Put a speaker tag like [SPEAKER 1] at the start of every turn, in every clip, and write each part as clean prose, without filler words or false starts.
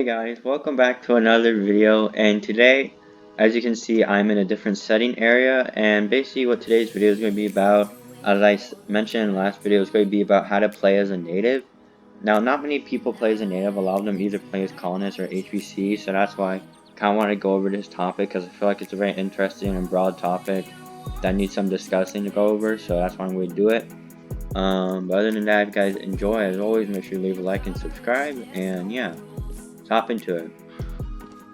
[SPEAKER 1] Hey guys, welcome back to another video, and today, as you can see, I'm in a different setting area, and basically what today's video is going to be about, as I mentioned in the last video, is going to be about how to play as a native. Now, not many people play as a native. A lot of them either play as colonists or HBC, so that's why I kind of want to go over this topic, because I feel like it's a very interesting and broad topic that needs some discussing to go over, so that's why I'm going to do it. But other than that, if you guys enjoy, as always, make sure you leave a like and subscribe, and yeah. Hop into it.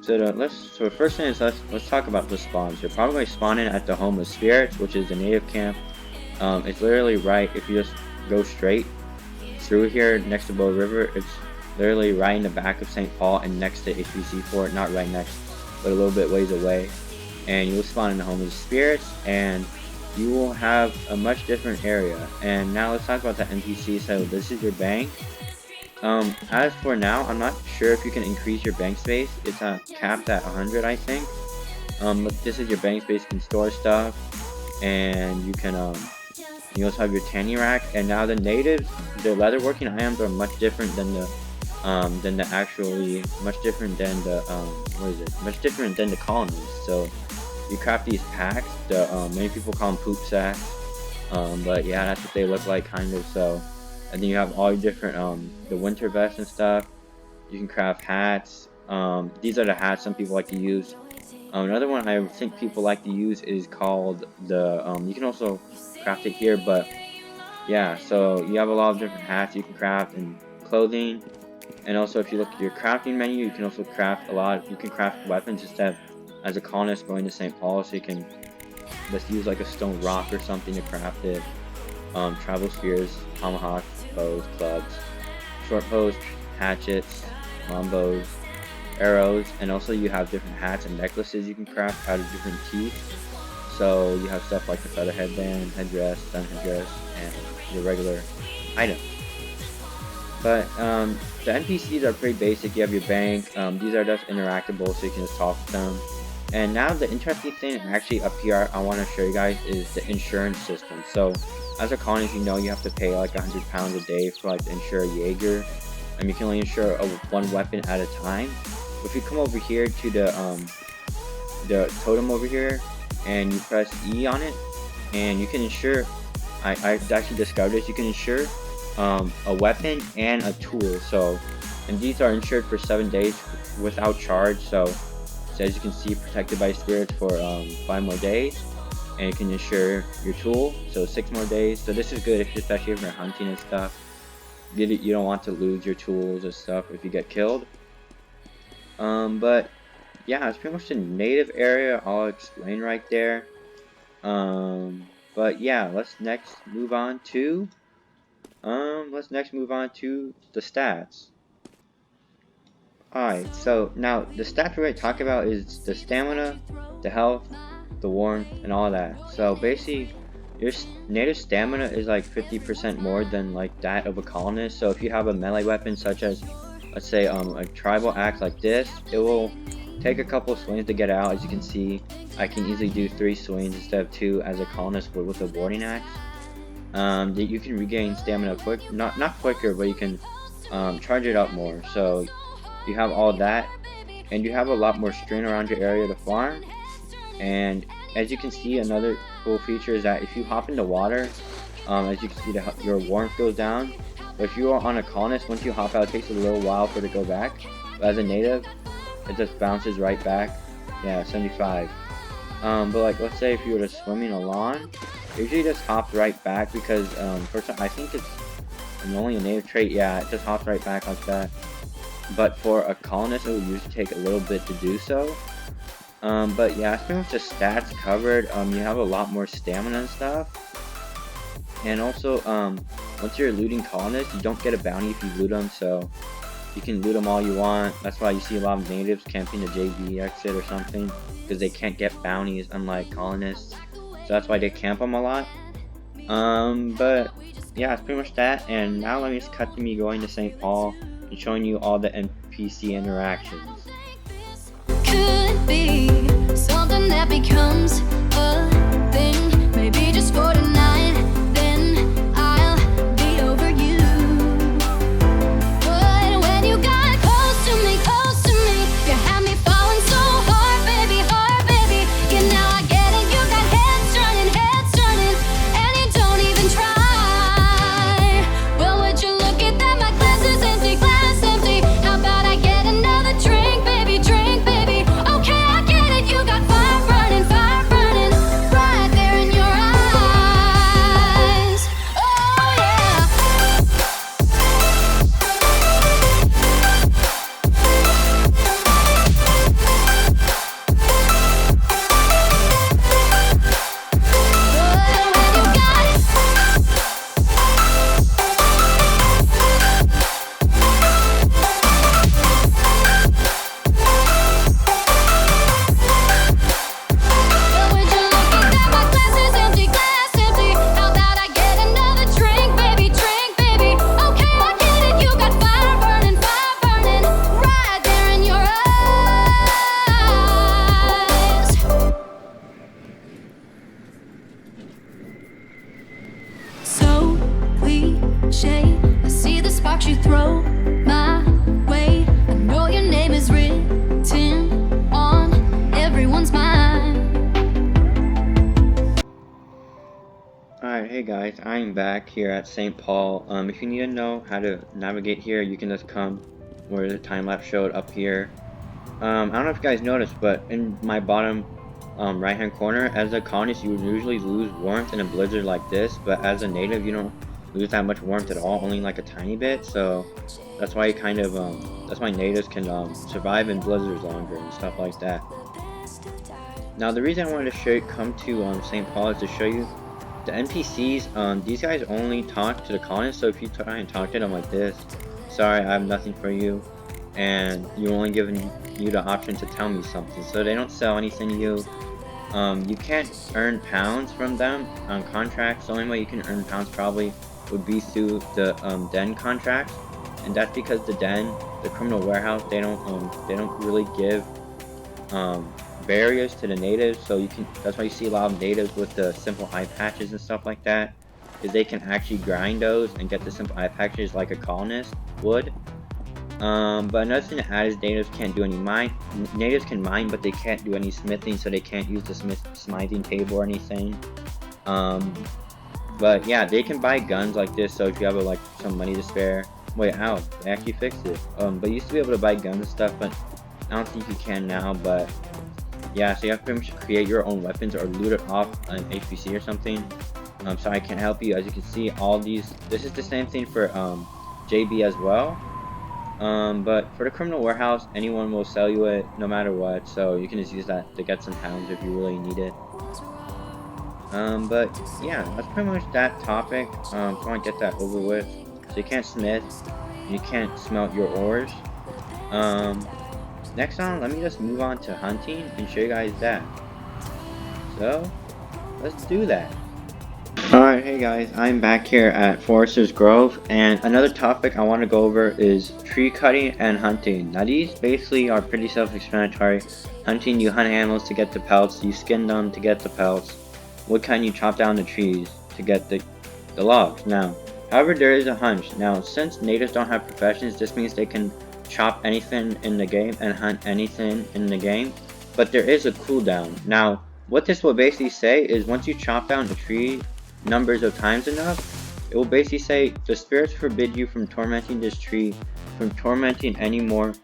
[SPEAKER 1] So the first thing is let's talk about the spawns. You're probably spawning at the home of spirits, which is the native camp. It's literally right if you just go straight through here next to Bow River. It's literally right in the back of St. Paul and next to HBC Fort, not right next, but a little bit ways away. And you will spawn in the home of spirits, and you will have a much different area. And now let's talk about the NPC. So this is your bank. As for now, I'm not sure if you can increase your bank space. It's capped at 100, I think. But this is your bank space. You can store stuff, and you can you also have your tanning rack. And now the natives, the leatherworking items are much different than the much different than the colonies. So you craft these packs. Many people call them poop sacks. But yeah, that's what they look like, kind of. So. And then you have all your different the winter vests and stuff. You can craft hats. These are the hats some people like to use. Another one I think people like to use is called the you can also craft it here, but yeah, so you have a lot of different hats you can craft and clothing. And also if you look at your crafting menu, you can also craft you can craft weapons instead of, as a colonist, going to St. Paul, so you can just use like a stone rock or something to craft it. Travel spears, tomahawks, bows, clubs, short bows, hatchets, longbows, arrows, and also you have different hats and necklaces you can craft out of different teeth. So you have stuff like the feather headband, headdress, sun headdress, and your regular items. But the NPCs are pretty basic. You have your bank. These are just interactable, so you can just talk to them. And now the interesting thing actually up here I want to show you guys is the insurance system. So as a colonist, you know you have to pay like £100 a day for like to insure a Jaeger, and you can only insure one weapon at a time. If you come over here to the totem over here and you press E on it, and you can insure. I've actually discovered this. You can insure a weapon and a tool. So, and these are insured for 7 days without charge. So as you can see, protected by spirits for 5 more days. And you can insure your tool, so 6 more days. So this is good, especially if you're hunting and stuff. You don't want to lose your tools and stuff if you get killed. But yeah, it's pretty much the native area. I'll explain right there. But yeah, let's next move on to the stats. Alright, so now the stats we're going to talk about is the stamina, the health, the warmth, and all that. So basically your native stamina is like 50% more than like that of a colonist. So if you have a melee weapon such as, let's say a tribal axe like this, it will take a couple of swings to get out. As you can see, I can easily do 3 swings instead of 2 as a colonist with a boarding axe. You can regain stamina not quicker, but you can charge it up more. So you have all that, and you have a lot more string around your area to farm. And as you can see, another cool feature is that if you hop into water, as you can see, your warmth goes down. But if you are on a colonist, once you hop out, it takes a little while for it to go back. But as a native, it just bounces right back. Yeah, 75. But like, let's say if you were just swimming along, it usually just hops right back because first I think it's only a native trait. Yeah, it just hops right back like that. But for a colonist, it would usually take a little bit to do so. But yeah, it's pretty much the stats covered. You have a lot more stamina and stuff. And also, once you're looting colonists, you don't get a bounty if you loot them, so you can loot them all you want. That's why you see a lot of natives camping the JB exit or something, because they can't get bounties unlike colonists. So that's why they camp them a lot. But yeah, it's pretty much that. And now let me just cut to me going to St. Paul and showing you all the NPC interactions.
[SPEAKER 2] Could be something that becomes a thing, maybe just for tonight, then I'll be over you. But when you got close to me, close
[SPEAKER 1] Guys, I'm back here at St. Paul. If you need to know how to navigate here, you can just come where the time lapse showed up here. I don't know if you guys noticed, but in my bottom right hand corner, as a colonist, you would usually lose warmth in a blizzard like this, but as a native, you don't lose that much warmth at all, only like a tiny bit. So that's why that's why natives can survive in blizzards longer and stuff like that. Now, the reason I wanted to come to St. Paul is to show you the NPCs. These guys only talk to the colonists, so if you try and talk to them like this, sorry, I have nothing for you, and you're only giving you the option to tell me something, so they don't sell anything to you. You can't earn pounds from them on contracts. The only way you can earn pounds probably would be through the den contracts, and that's because the den, the criminal warehouse, they don't really give barriers to the natives, so that's why you see a lot of natives with the simple eye patches and stuff like that, because they can actually grind those and get the simple eye patches like a colonist would. But another thing to add is natives can't do any mine. Natives can mine, but they can't do any smithing, so they can't use the smithing table or anything. But yeah, they can buy guns like this, so if you have like some money to spare. Wait, ow, they actually fixed it. But you used to be able to buy guns and stuff, but I don't think you can now. But yeah, so you have to pretty much create your own weapons or loot it off an HPC or something. So I can't help you. As you can see, all these, this is the same thing for JB as well. But for the criminal warehouse, anyone will sell you it no matter what, so you can just use that to get some pounds if you really need it. But yeah, that's pretty much that topic. So I want to get that over with. So you can't smith, you can't smelt your ores. Next on, let me just move on to hunting and show you guys that. So let's do that. Alright, hey guys, I'm back here at Forester's Grove, and another topic I want to go over is tree cutting and hunting. Now these basically are pretty self-explanatory. Hunting, you hunt animals to get the pelts, you skin them to get the pelts. Wood cutting, you chop down the trees to get the logs. Now, however, there is a hunch. Now, since natives don't have professions, this means they can chop anything in the game and hunt anything in the game, but there is a cooldown. Now, what this will basically say is once you chop down a tree numbers of times enough, it will basically say the spirits forbid you from tormenting this tree, from tormenting any more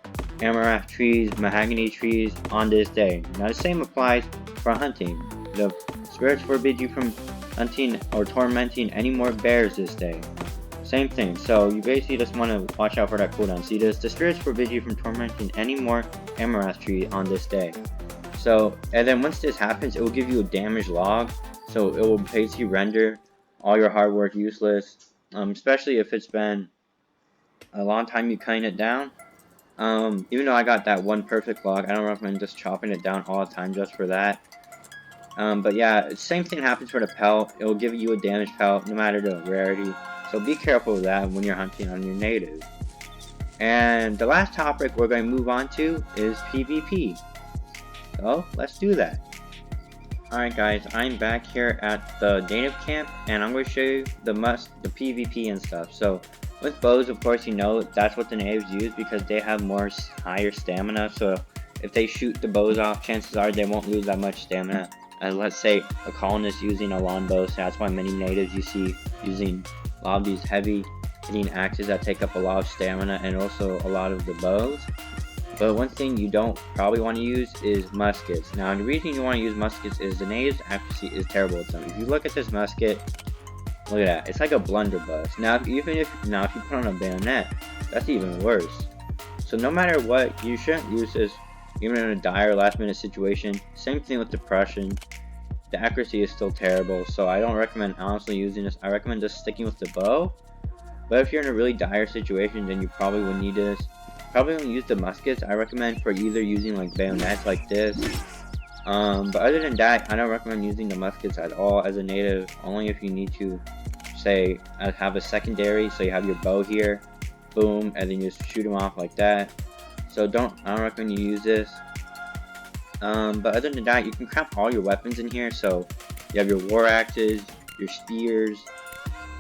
[SPEAKER 1] amaranth trees, mahogany trees on this day. Now the same applies for hunting. The spirits forbid you from hunting or tormenting any more bears this day. Same thing, so you basically just want to watch out for that cooldown. See this, the spirits forbid you from tormenting any more amaranth tree on this day. So, and then once this happens, it will give you a damaged log. So it will basically render all your hard work useless, especially if it's been a long time you cutting it down. Even though I got that one perfect log, I don't recommend just chopping it down all the time just for that. But yeah, same thing happens for the pelt. It will give you a damaged pelt no matter the rarity. So be careful of that when you're hunting on your native. And the last topic we're going to move on to is PvP. So let's do that. Alright guys, I'm back here at the native camp, and I'm going to show you the PvP and stuff. So with bows, of course, you know that's what the natives use because they have higher stamina. So if they shoot the bows off, chances are they won't lose that much stamina. As let's say a colonist using a longbow, so that's why many natives you see using a lot of these heavy hitting axes that take up a lot of stamina and also a lot of the bows. But one thing you don't probably want to use is muskets. Now the reason you want to use muskets is the natives' accuracy is terrible with them. If you look at this musket, look at that, it's like a blunderbuss. Now if you put on a bayonet, that's even worse. So no matter what, you shouldn't use this even in a dire last minute situation. Same thing with the Prussian. The accuracy is still terrible, so I don't recommend honestly using this. I recommend just sticking with the bow. But if you're in a really dire situation, then you probably would need this. Probably don't use the muskets. I recommend for either using like bayonets like this. But other than that, I don't recommend using the muskets at all as a native. Only if you need to, say, have a secondary. So you have your bow here, boom, and then you just shoot them off like that. So I don't recommend you use this. But other than that, you can craft all your weapons in here. So you have your war axes, your spears,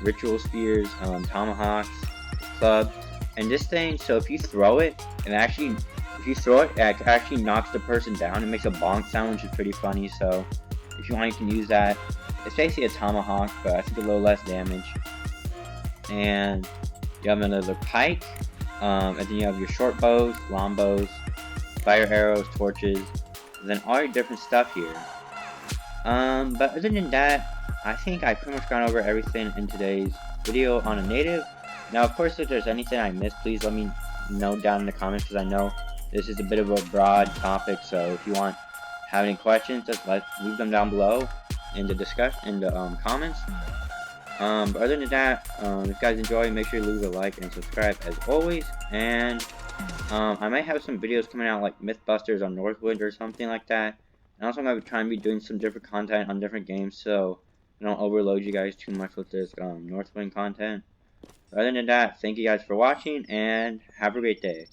[SPEAKER 1] ritual spears, tomahawks, clubs. And this thing, so if you throw it, it actually knocks the person down. It makes a bonk sound, which is pretty funny. So if you want, you can use that. It's basically a tomahawk, but I think a little less damage. And you have another pike, and then you have your short bows, long bows, fire arrows, torches, and then all your different stuff here. But other than that, I think I pretty much gone over everything in today's video on a native. Now, of course, if there's anything I missed, please let me know down in the comments, because I know this is a bit of a broad topic. So if you have any questions, just leave them down below in the comments. But other than that, if you guys enjoy, make sure you leave a like and subscribe as always. And I might have some videos coming out like Mythbusters on Northwind or something like that. And also I'm going to try and be doing some different content on different games, so I don't overload you guys too much with this Northwind content. But other than that, thank you guys for watching and have a great day.